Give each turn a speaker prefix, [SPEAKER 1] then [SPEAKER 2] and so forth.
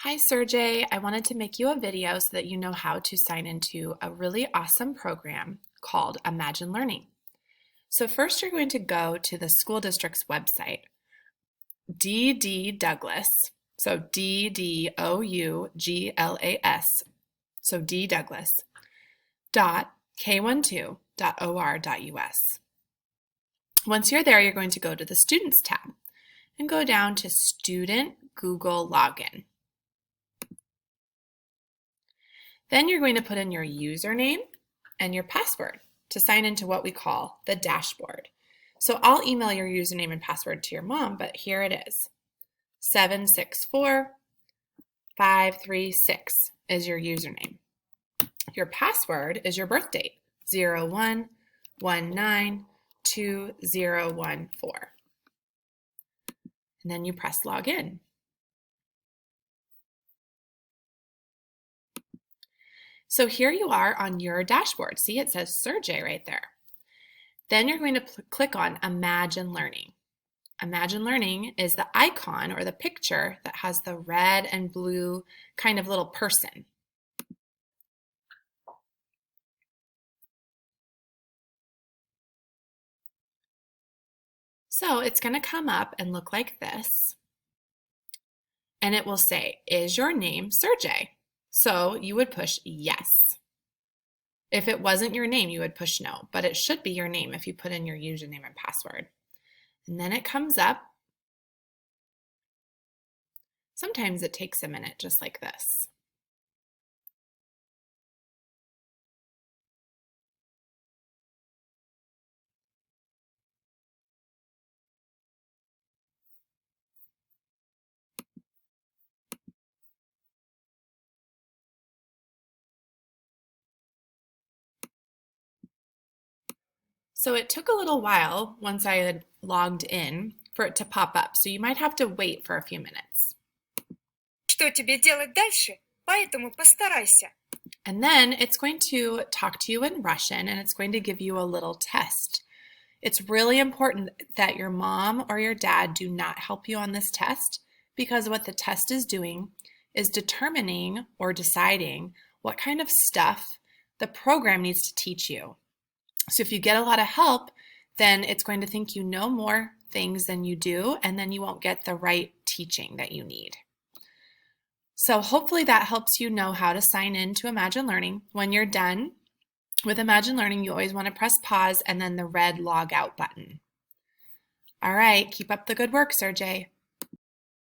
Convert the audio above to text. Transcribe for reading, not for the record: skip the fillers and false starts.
[SPEAKER 1] Hi, Serjey. I wanted to make you a video so that you know how to sign into a really awesome program called Imagine Learning. So first you're going to go to the school district's website, DD Douglas, so DDOUGLAS, so D Douglas, dot K12.or.us. Once you're there, you're going to go to the Students tab and go down to Student Google Login. Then you're going to put in your username and your password to sign into what we call the dashboard. So I'll email your username and password to your mom, but here it is. 764536 is your username. Your password is your birth date, 01192014. And then you press login. So here you are on your dashboard. See, it says Serjey right there. Then you're going to click on Imagine Learning. Imagine Learning is the icon or the picture that has the red and blue kind of little person. So it's going to come up and look like this. And it will say, is your name Serjey? So you would push yes. If it wasn't your name, you would push no, but it should be your name if you put in your username and password. And then it comes up. Sometimes it takes a minute, just like this. So it took a little while once I had logged in for it to pop up. So you might have to wait for a few minutes.
[SPEAKER 2] Что тебе делать дальше? Поэтому постарайся.
[SPEAKER 1] And then it's going to talk to you in Russian and it's going to give you a little test. It's really important that your mom or your dad do not help you on this test because what the test is doing is determining or deciding what kind of stuff the program needs to teach you. So if you get a lot of help, then it's going to think you know more things than you do, and then you won't get the right teaching that you need. So hopefully that helps you know how to sign in to Imagine Learning. When you're done with Imagine Learning, you always want to press pause and then the red log out button. All right, keep up the good work, Serjey.